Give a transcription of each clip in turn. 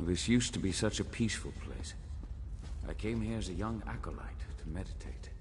This used to be such a peaceful place. I came here as a young acolyte to meditate.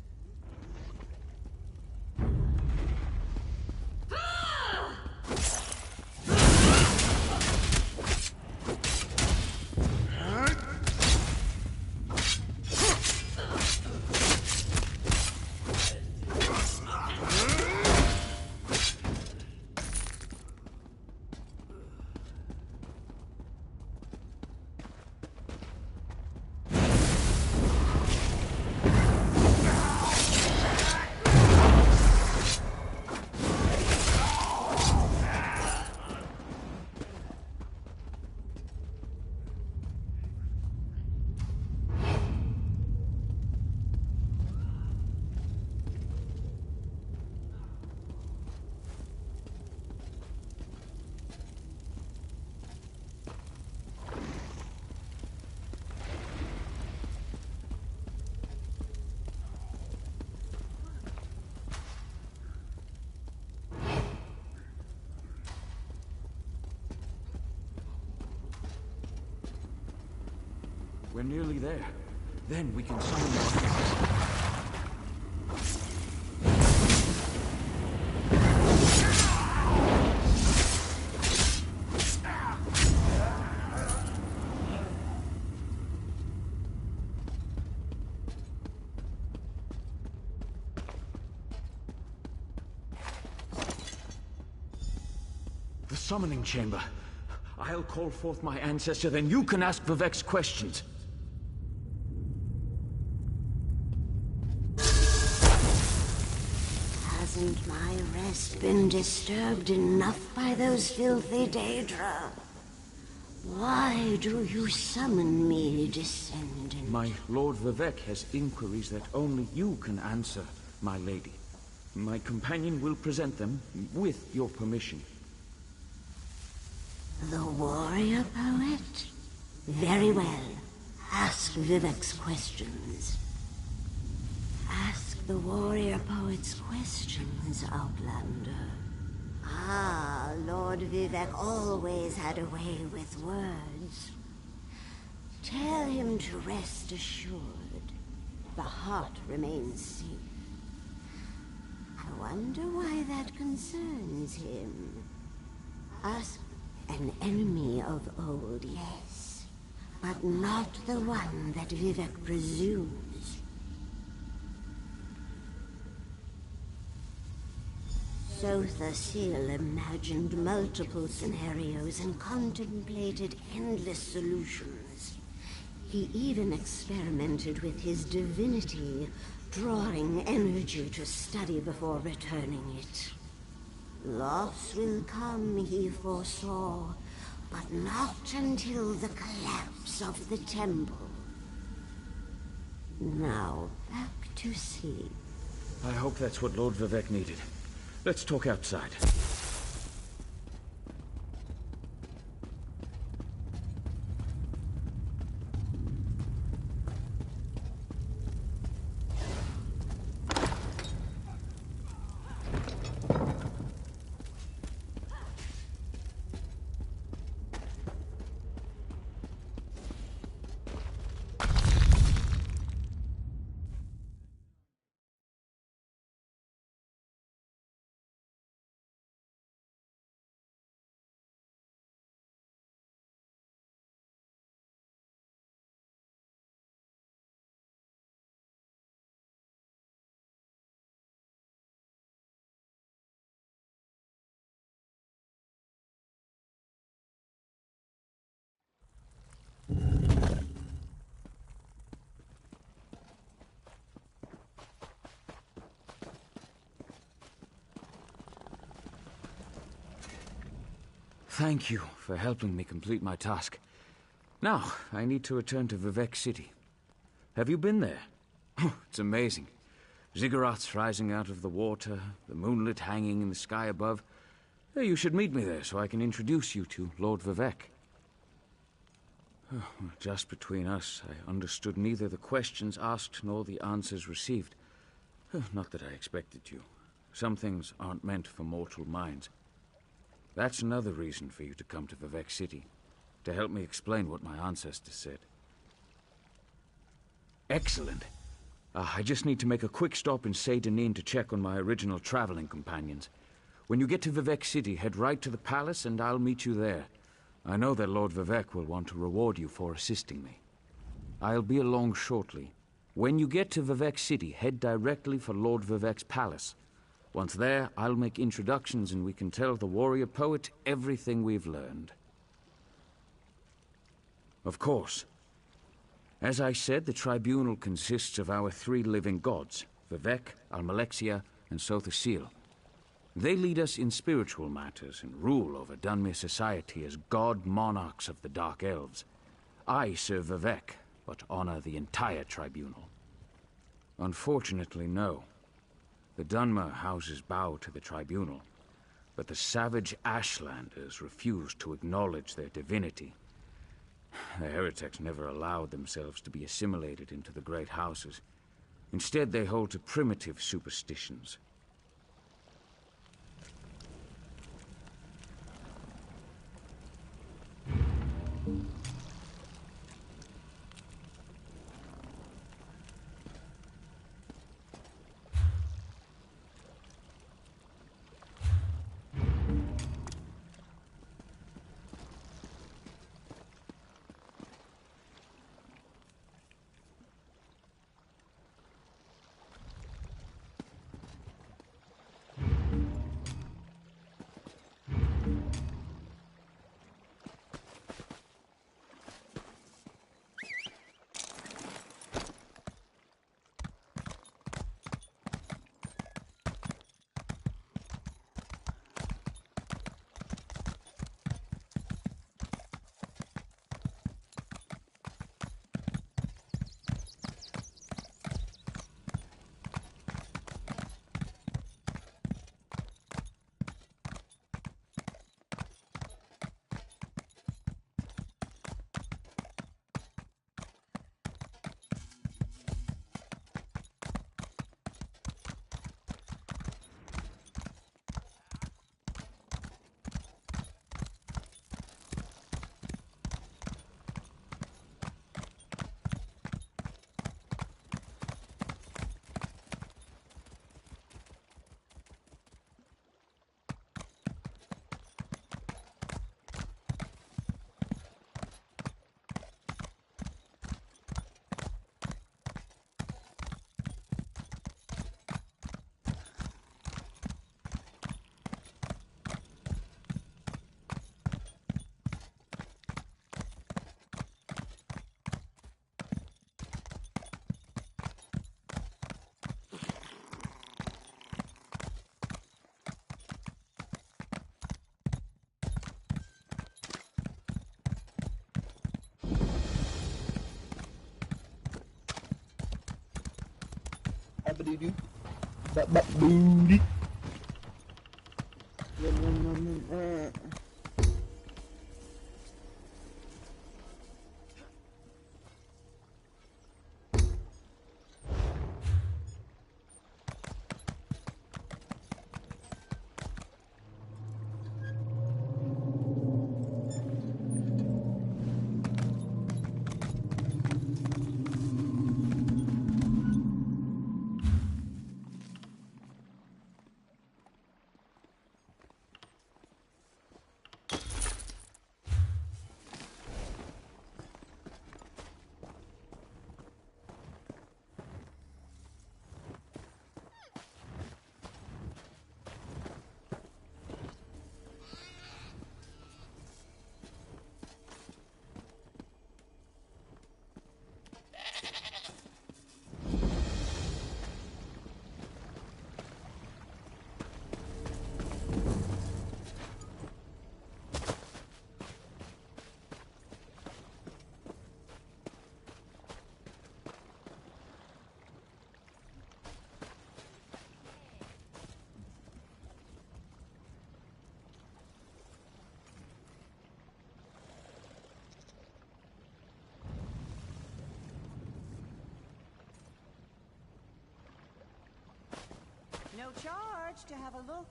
We're nearly there. Then we can summon the... The summoning chamber. I'll call forth my ancestor, then you can ask Vivek's questions. Hasn't my rest been disturbed enough by those filthy Daedra? Why do you summon me, descendant? My Lord Vivek has inquiries that only you can answer, my lady. My companion will present them with your permission. The warrior poet? Very well. Ask Vivek's questions. Ask the warrior poet's questions, Outlander. Ah, Lord Vivek always had a way with words. Tell him to rest assured. The heart remains safe. I wonder why that concerns him. Ask an enemy of old, yes, but not the one that Vivek presumes. Sotha Seal imagined multiple scenarios and contemplated endless solutions. He even experimented with his divinity, drawing energy to study before returning it. Loss will come, he foresaw, but not until the collapse of the temple. Now, back to sleep. I hope that's what Lord Vivek needed. Let's talk outside. Thank you for helping me complete my task. Now, I need to return to Vivek City. Have you been there? Oh, it's amazing. Ziggurats rising out of the water, the moonlit hanging in the sky above. You should meet me there so I can introduce you to Lord Vivek. Just between us, I understood neither the questions asked nor the answers received. Not that I expected to. Some things aren't meant for mortal minds. That's another reason for you to come to Vivek City. to help me explain what my ancestors said. Excellent. I just need to make a quick stop in Saint-Denis to check on my original traveling companions. When you get to Vivec City, head right to the palace and I'll meet you there. I know that Lord Vivec will want to reward you for assisting me. I'll be along shortly. When you get to Vivec City, head directly for Lord Vivec's palace. Once there, I'll make introductions and we can tell the warrior poet everything we've learned. Of course. As I said, the tribunal consists of our 3 living gods, Vivec, Almalexia, and Sothosil. They lead us in spiritual matters and rule over Dunmere society as god monarchs of the Dark Elves. I serve Vivec, but honor the entire tribunal. Unfortunately, no. The Dunmer houses bow to the tribunal, but the savage Ashlanders refuse to acknowledge their divinity. The heretics never allowed themselves to be assimilated into the great houses. Instead, they hold to primitive superstitions. Ba-ba-doo-doo. Ba-ba-boo-dee. No charge to have a look.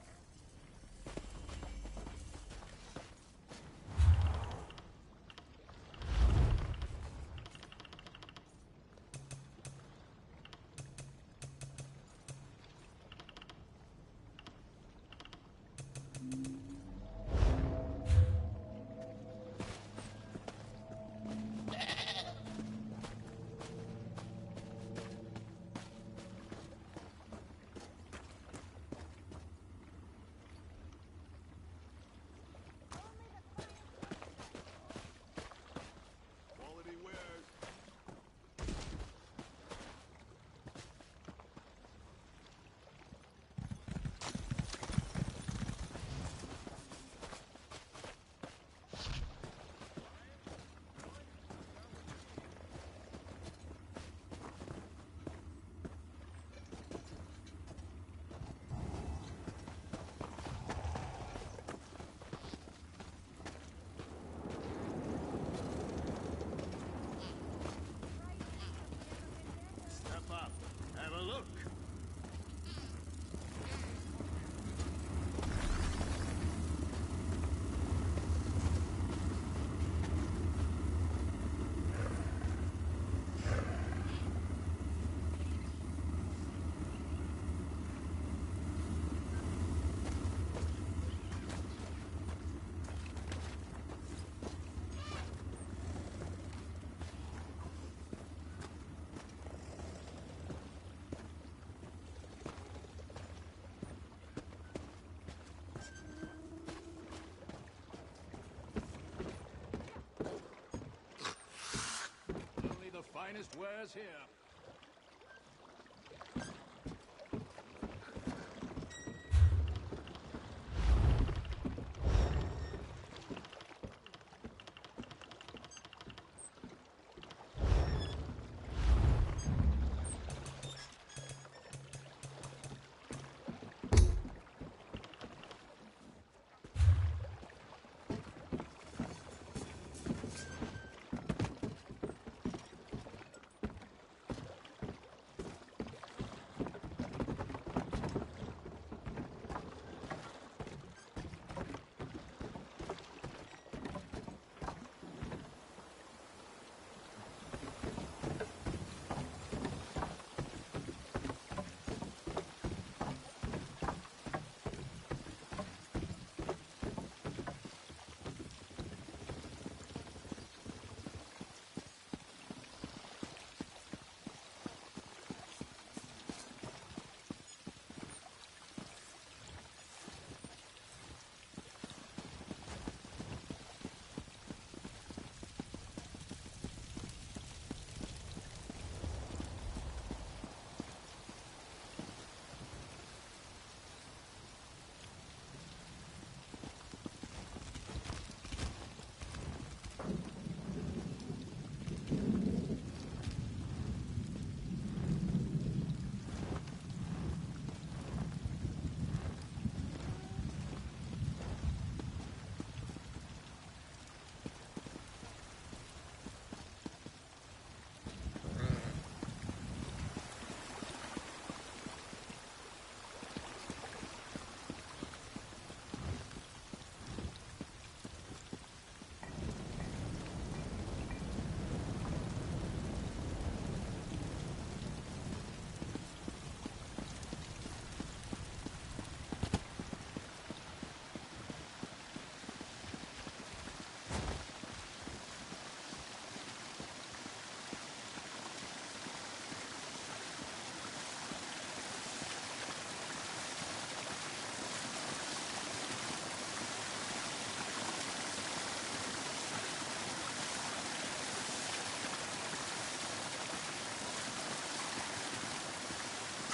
finest wares here.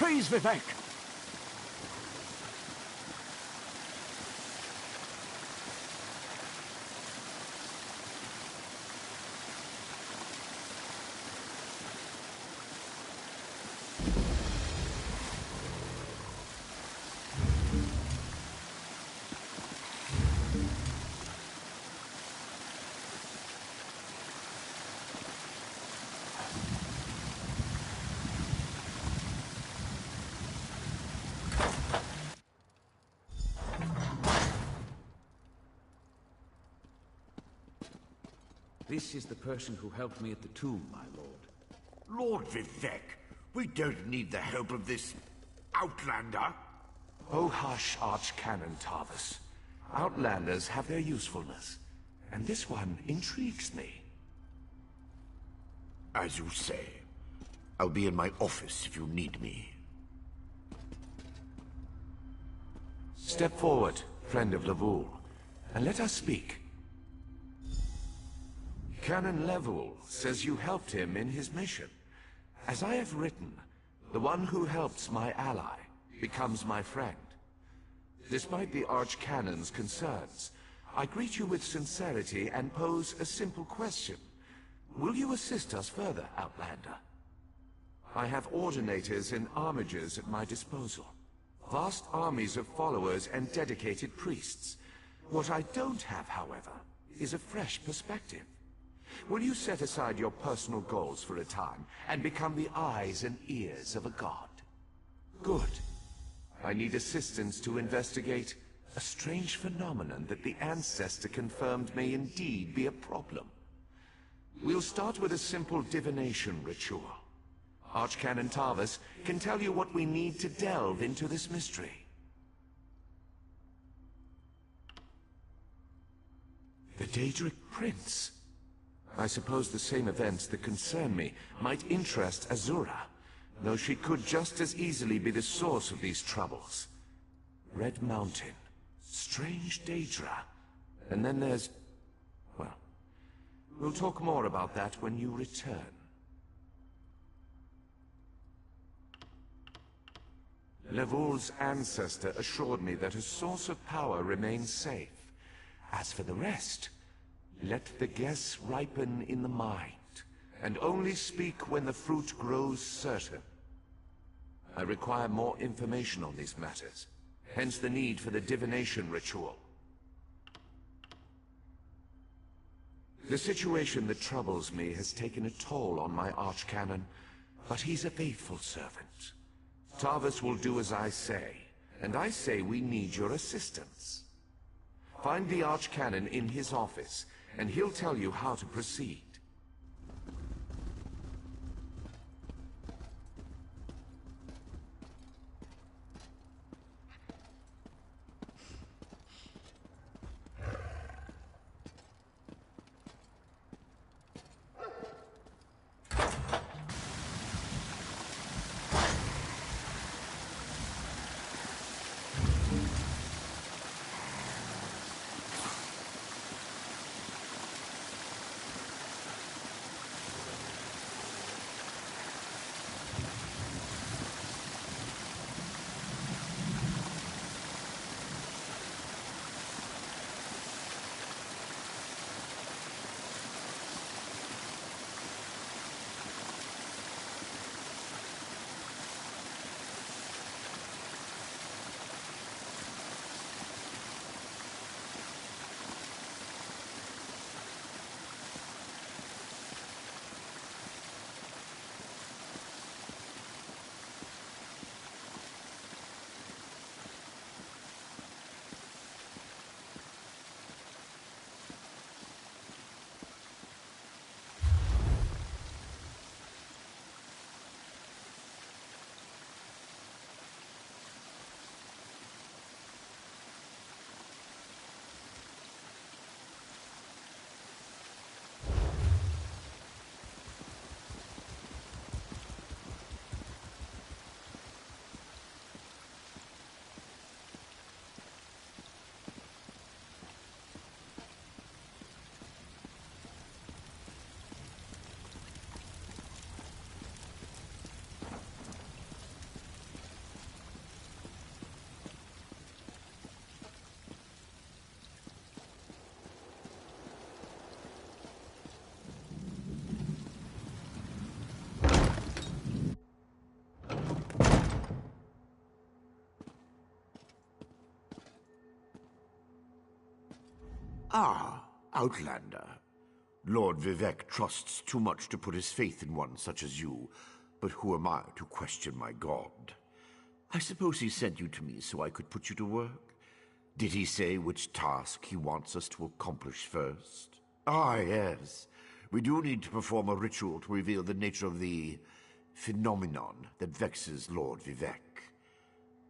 Praise Vivek! This is the person who helped me at the tomb, my lord. Lord Vivek, we don't need the help of this outlander. Oh hush, Archcanon Tarvis. Outlanders have their usefulness, and this one intrigues me. As you say. I'll be in my office if you need me. Step forward, friend of Lavul, and let us speak. Canon Level says you helped him in his mission. As I have written, the one who helps my ally becomes my friend. Despite the Archcanon's concerns, I greet you with sincerity and pose a simple question. Will you assist us further, Outlander? I have ordinators and armigers at my disposal. Vast armies of followers and dedicated priests. What I don't have, however, is a fresh perspective. Will you set aside your personal goals for a time and become the eyes and ears of a god? Good. I need assistance to investigate a strange phenomenon that the Ancestor confirmed may indeed be a problem. We'll start with a simple divination ritual. Archcanon Tarvis can tell you what we need to delve into this mystery. The Daedric Prince. I suppose the same events that concern me might interest Azura, though she could just as easily be the source of these troubles. Red Mountain, strange Daedra, and then there's... well, we'll talk more about that when you return. Levoul's ancestor assured me that a source of power remains safe. As for the rest, let the guess ripen in the mind, and only speak when the fruit grows certain. I require more information on these matters, hence the need for the divination ritual. The situation that troubles me has taken a toll on my archcanon, but he's a faithful servant. Tarvis will do as I say, and I say we need your assistance. Find the archcanon in his office, and he'll tell you how to proceed. Ah, Outlander. Lord Vivec trusts too much to put his faith in one such as you, but who am I to question my god? I suppose he sent you to me so I could put you to work? Did he say which task he wants us to accomplish first? Ah, yes. We do need to perform a ritual to reveal the nature of the phenomenon that vexes Lord Vivec.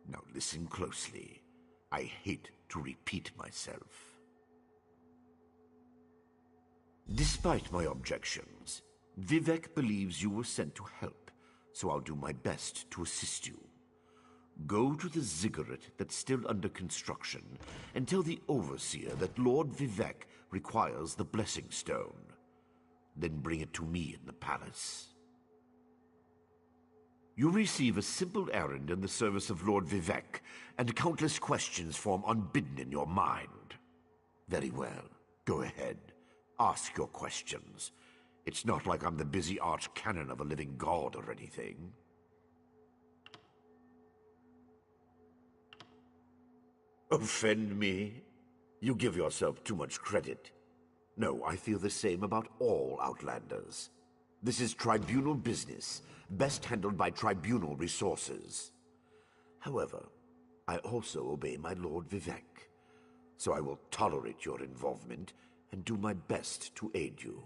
Now listen closely. I hate to repeat myself. Despite my objections, Vivec believes you were sent to help, so I'll do my best to assist you. Go to the ziggurat that's still under construction and tell the overseer that Lord Vivec requires the blessing stone. Then bring it to me in the palace. You receive a simple errand in the service of Lord Vivec, and countless questions form unbidden in your mind. Very well, go ahead. Ask your questions. It's not like I'm the busy archcanon of a living god or anything. Offend me? You give yourself too much credit. No, I feel the same about all Outlanders. This is tribunal business, best handled by tribunal resources. However, I also obey my Lord Vivec, so I will tolerate your involvement and do my best to aid you.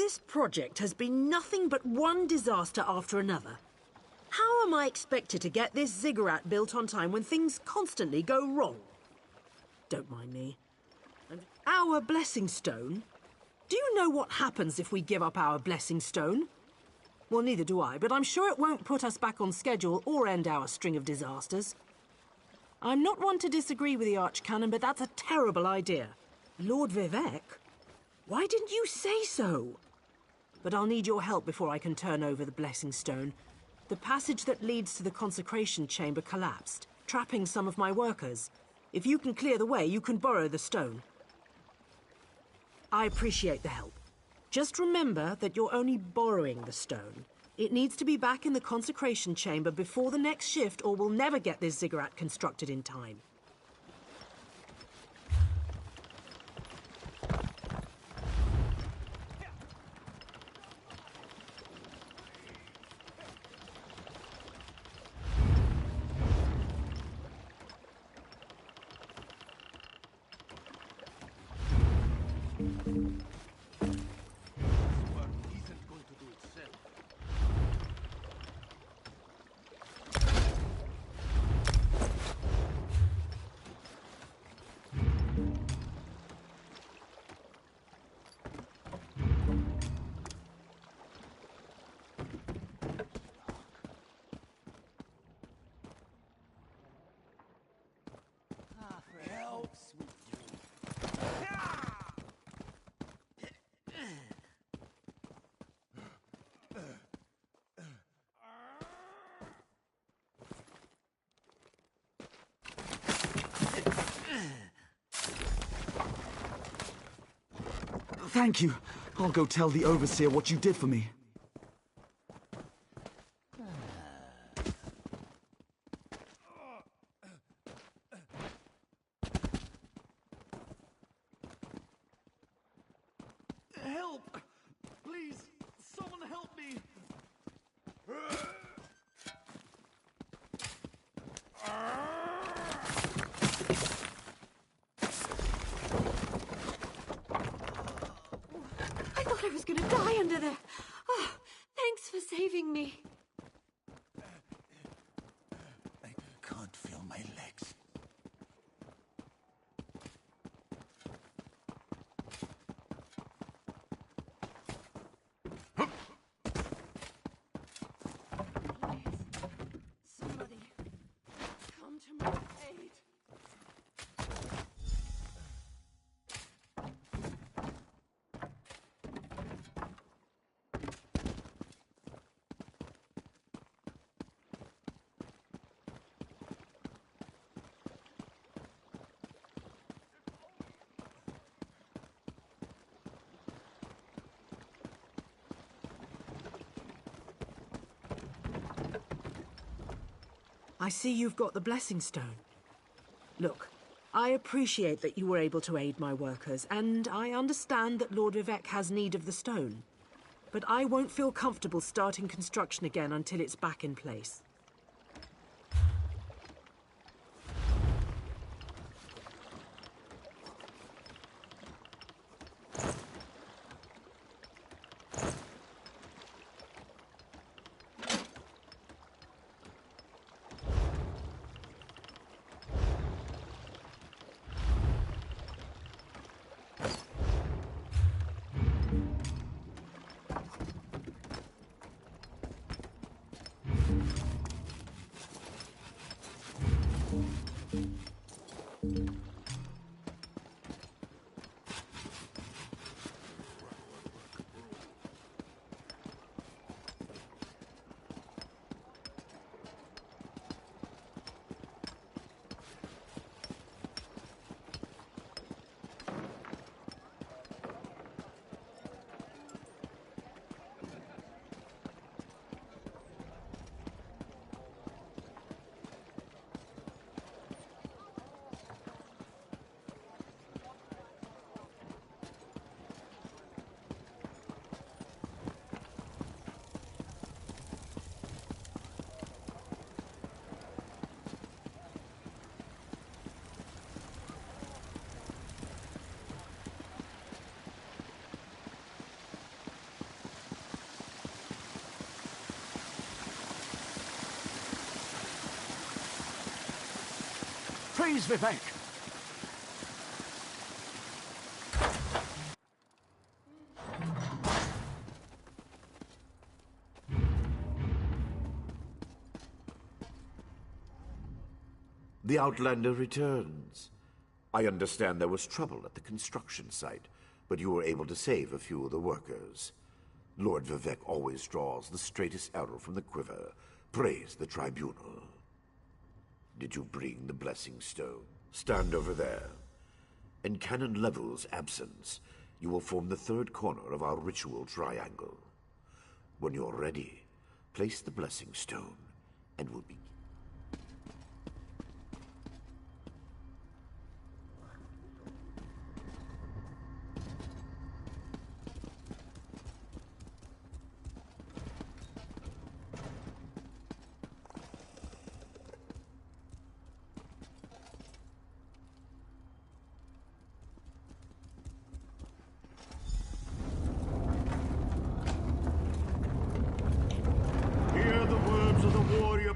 This project has been nothing but one disaster after another. How am I expected to get this ziggurat built on time when things constantly go wrong? Don't mind me. And our blessing stone? Do you know what happens if we give up our blessing stone? Well, neither do I, but I'm sure it won't put us back on schedule or end our string of disasters. I'm not one to disagree with the Archcanon, but that's a terrible idea. Lord Vivec? Why didn't you say so? But I'll need your help before I can turn over the blessing stone. The passage that leads to the consecration chamber collapsed, trapping some of my workers. If you can clear the way, you can borrow the stone. I appreciate the help. Just remember that you're only borrowing the stone. It needs to be back in the consecration chamber before the next shift, or we'll never get this ziggurat constructed in time. Thank you. I'll go tell the Overseer what you did for me. Help! Please, someone help me! I thought I was going to die under there. Oh, thanks for saving me. I can't feel my legs. Somebody, come to my aid. I see you've got the blessing stone. Look, I appreciate that you were able to aid my workers, and I understand that Lord Vivec has need of the stone. But I won't feel comfortable starting construction again until it's back in place. Praise Vivek! The Outlander returns. I understand there was trouble at the construction site, but you were able to save a few of the workers. Lord Vivek always draws the straightest arrow from the quiver. Praise the tribunal. Did you bring the Blessing Stone? Stand over there. In Canon Level's absence, you will form the third corner of our ritual triangle. When you're ready, place the Blessing Stone, and we'll begin.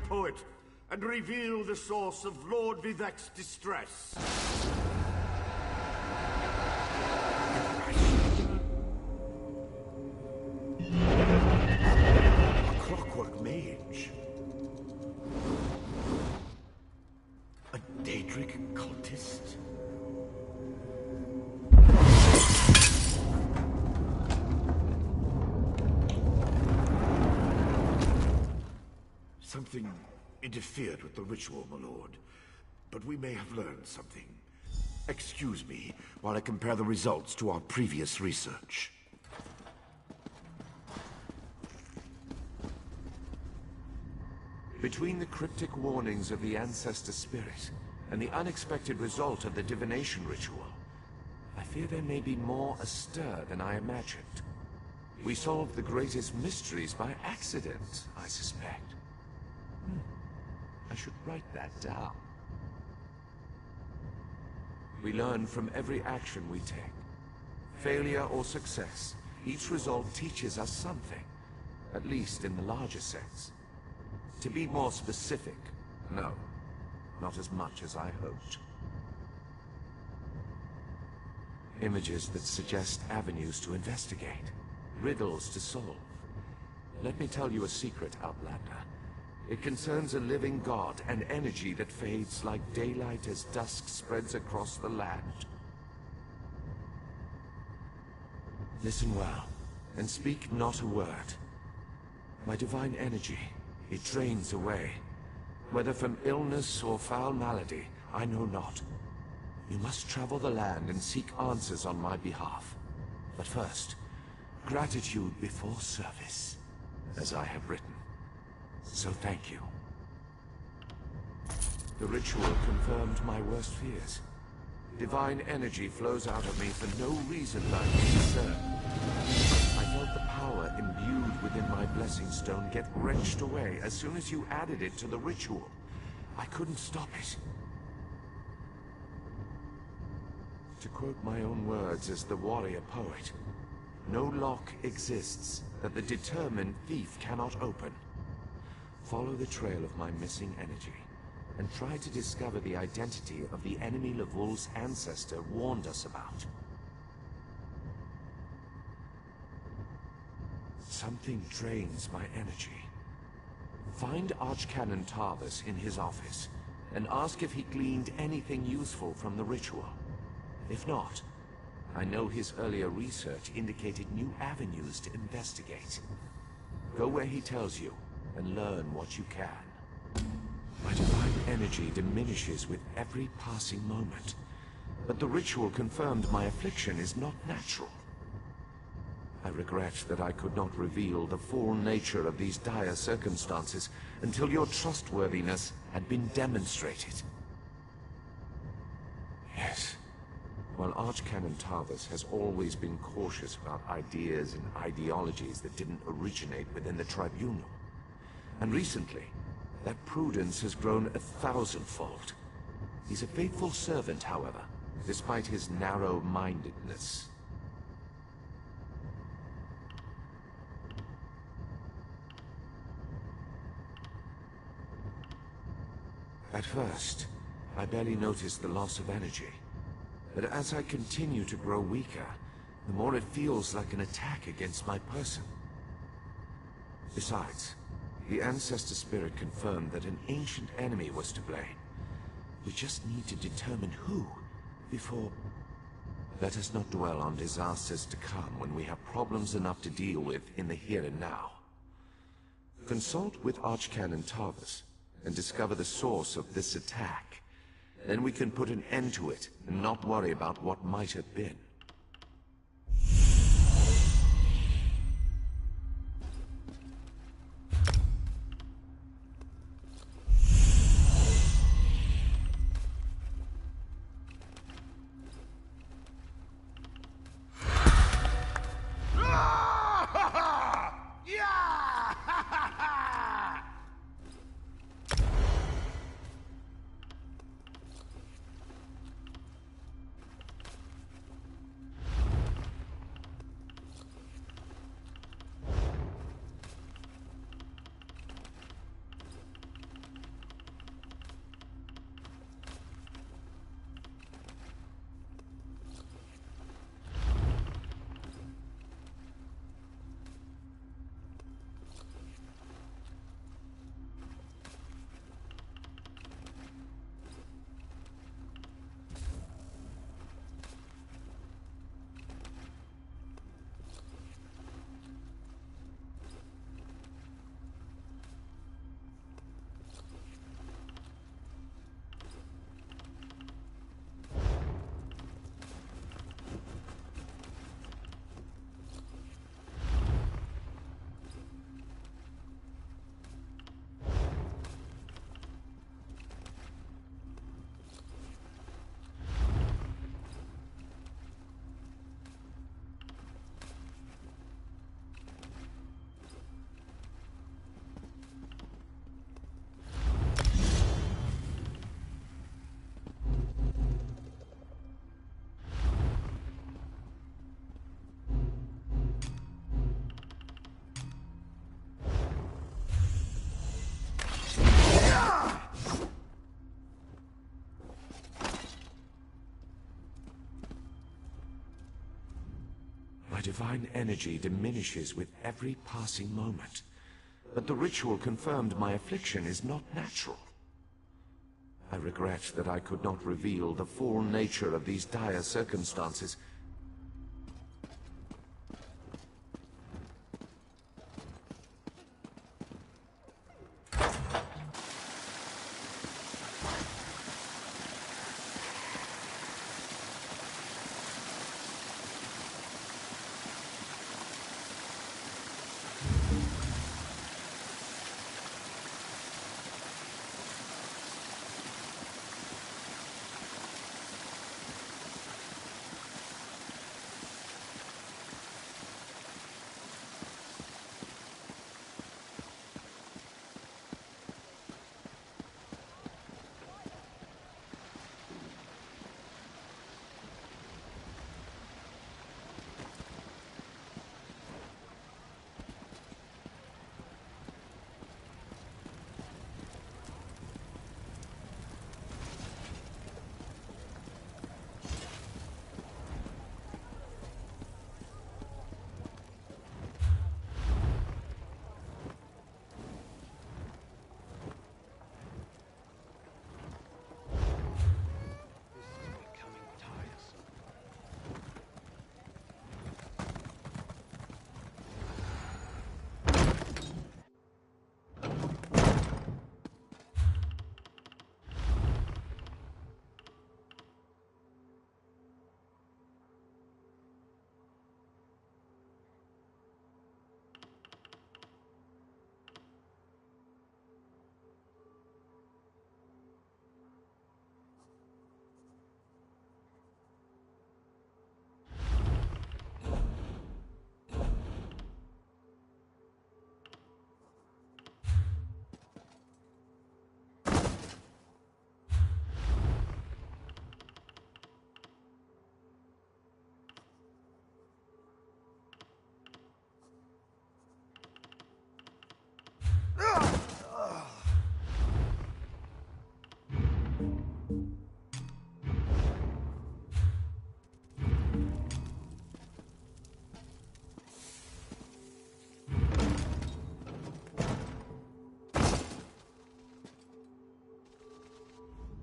Poet, and reveal the source of Lord Vivek's distress. A clockwork mage. A Daedric cultist. Something interfered with the ritual, my lord. But we may have learned something. Excuse me while I compare the results to our previous research. Between the cryptic warnings of the ancestor spirit and the unexpected result of the divination ritual, I fear there may be more astir than I imagined. We solved the greatest mysteries by accident, I suspect. I should write that down. We learn from every action we take. Failure or success, each result teaches us something, at least in the larger sense. To be more specific, no, not as much as I hoped. Images that suggest avenues to investigate, riddles to solve. Let me tell you a secret, Outlander. It concerns a living god, an energy that fades like daylight as dusk spreads across the land. Listen well, and speak not a word. My divine energy, it drains away. Whether from illness or foul malady, I know not. You must travel the land and seek answers on my behalf. But first, gratitude before service, as I have written. So thank you. The ritual confirmed my worst fears. Divine energy flows out of me for no reason that I can discern. I felt the power imbued within my blessing stone get wrenched away as soon as you added it to the ritual. I couldn't stop it. To quote my own words as the warrior poet, no lock exists that the determined thief cannot open. Follow the trail of my missing energy, and try to discover the identity of the enemy Lavul's ancestor warned us about. Something drains my energy. Find Archcanon Tarvis in his office, and ask if he gleaned anything useful from the ritual. If not, I know his earlier research indicated new avenues to investigate. Go where he tells you, and learn what you can. My divine energy diminishes with every passing moment, but the ritual confirmed my affliction is not natural. I regret that I could not reveal the full nature of these dire circumstances until your trustworthiness had been demonstrated. Yes, while Archcanon Tarvis has always been cautious about ideas and ideologies that didn't originate within the tribunal, and recently, that prudence has grown 1,000-fold. He's a faithful servant, however, despite his narrow-mindedness. At first, I barely noticed the loss of energy. But as I continue to grow weaker, the more it feels like an attack against my person. Besides, the Ancestor Spirit confirmed that an ancient enemy was to blame. We just need to determine who before... Let us not dwell on disasters to come when we have problems enough to deal with in the here and now. Consult with Archcanon Tarvis and discover the source of this attack. Then we can put an end to it and not worry about what might have been. My divine energy diminishes with every passing moment, but the ritual confirmed my affliction is not natural. I regret that I could not reveal the full nature of these dire circumstances.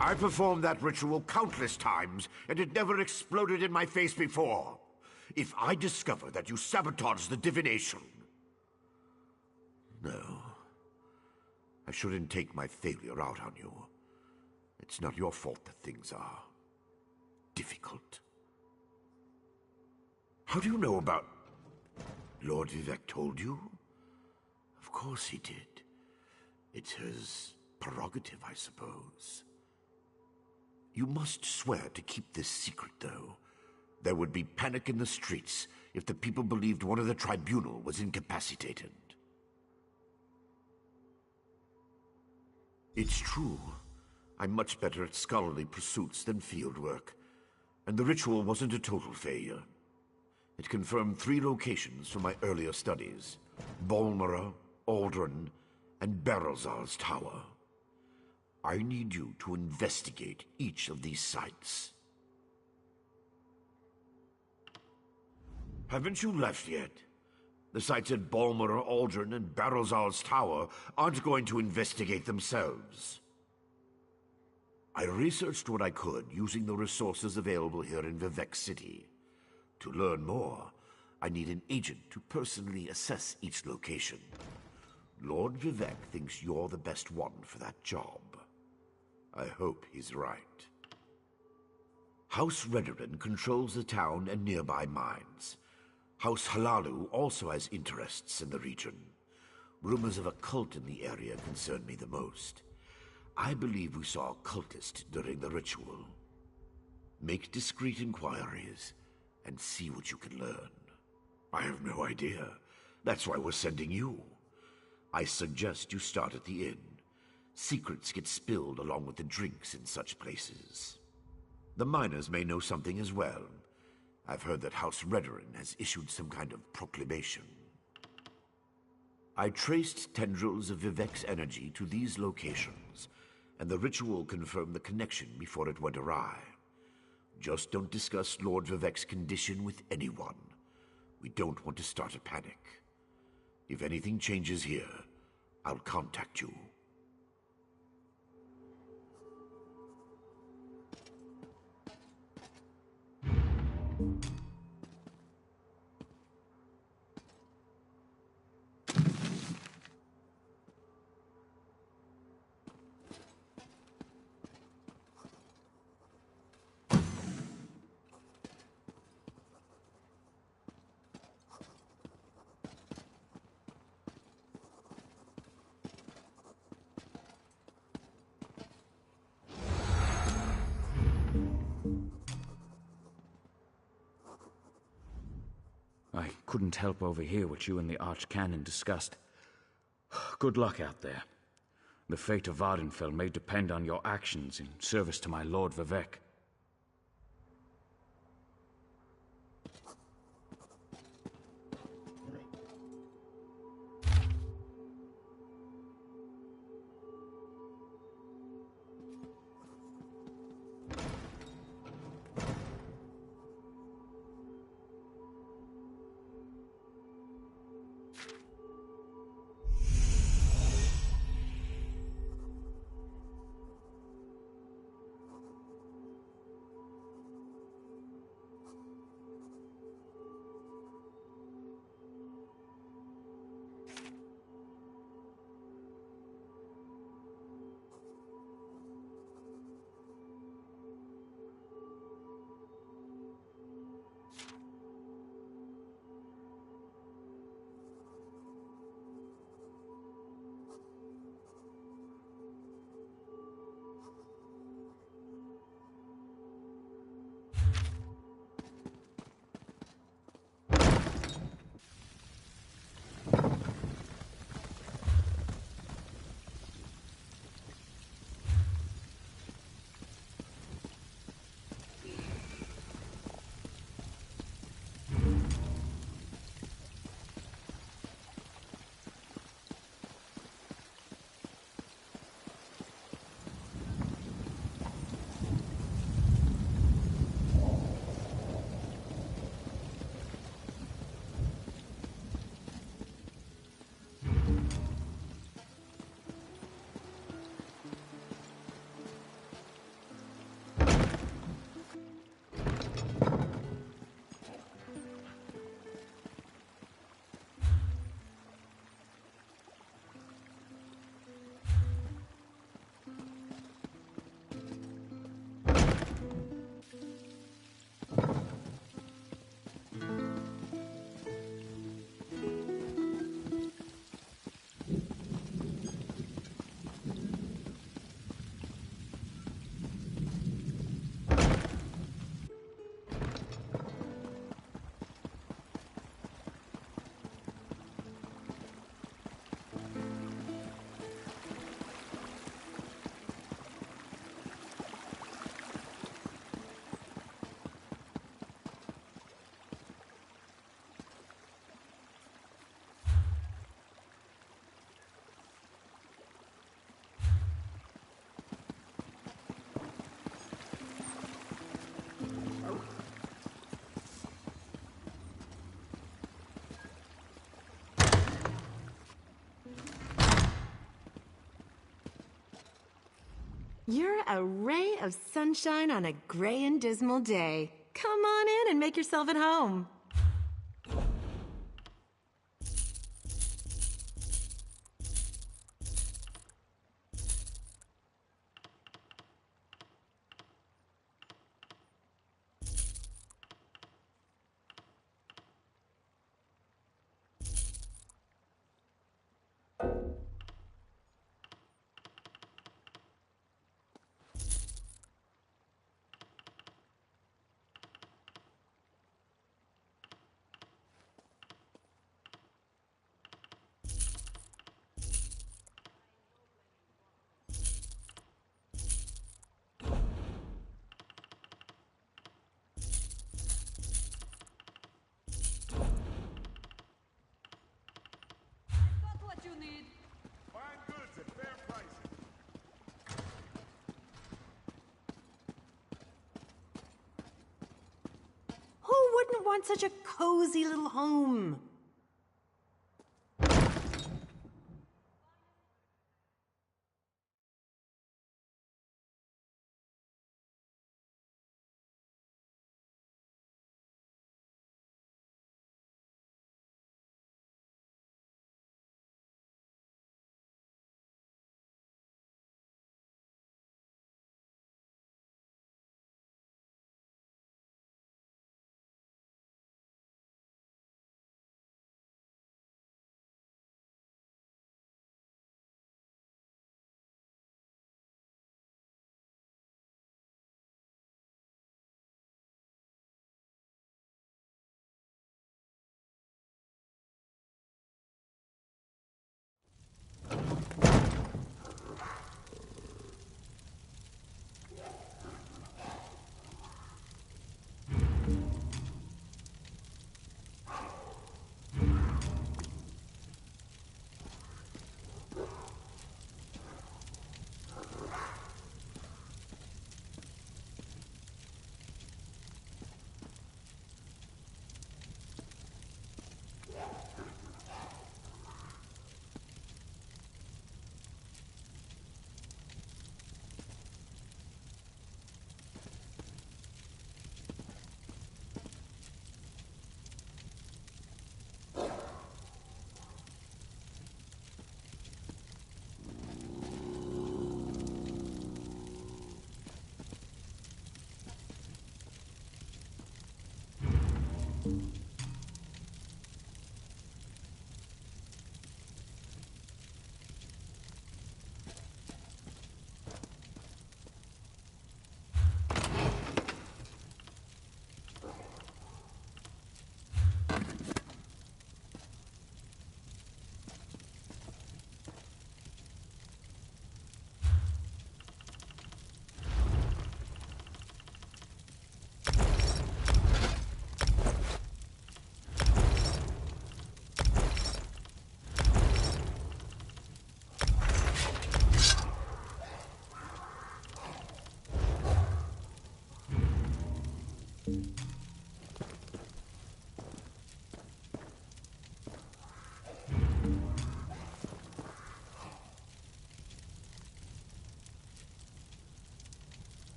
I performed that ritual countless times, and it never exploded in my face before. If I discover that you sabotaged the divination... No. I shouldn't take my failure out on you. It's not your fault that things are... difficult. How do you know about... Lord Vivec told you? Of course he did. It's his prerogative, I suppose. You must swear to keep this secret, though. There would be panic in the streets if the people believed one of the tribunal was incapacitated. It's true. I'm much better at scholarly pursuits than field work, and the ritual wasn't a total failure. It confirmed 3 locations from my earlier studies: Bolmora, Aldrin, and Barrelzar's Tower. I need you to investigate each of these sites. Haven't you left yet? The sites at Bolmora, Aldrin, and Barrelzar's Tower aren't going to investigate themselves. I researched what I could using the resources available here in Vivec City. To learn more, I need an agent to personally assess each location. Lord Vivec thinks you're the best one for that job. I hope he's right. House Redoran controls the town and nearby mines. House Halalu also has interests in the region. Rumors of a cult in the area concern me the most. I believe we saw a cultist during the ritual. Make discreet inquiries and see what you can learn. I have no idea. That's why we're sending you. I suggest you start at the inn. Secrets get spilled along with the drinks in such places. The miners may know something as well. I've heard that House Redoran has issued some kind of proclamation. I traced tendrils of Vivec's energy to these locations, and the ritual confirmed the connection before it went awry. Just don't discuss Lord Vivec's condition with anyone. We don't want to start a panic. If anything changes here, I'll contact you. I couldn't help overhear what you and the Archcanon discussed. Good luck out there. The fate of Vardenfell may depend on your actions in service to my Lord Vivec. You're a ray of sunshine on a gray and dismal day. Come on in and make yourself at home. Who wouldn't want such a cozy little home?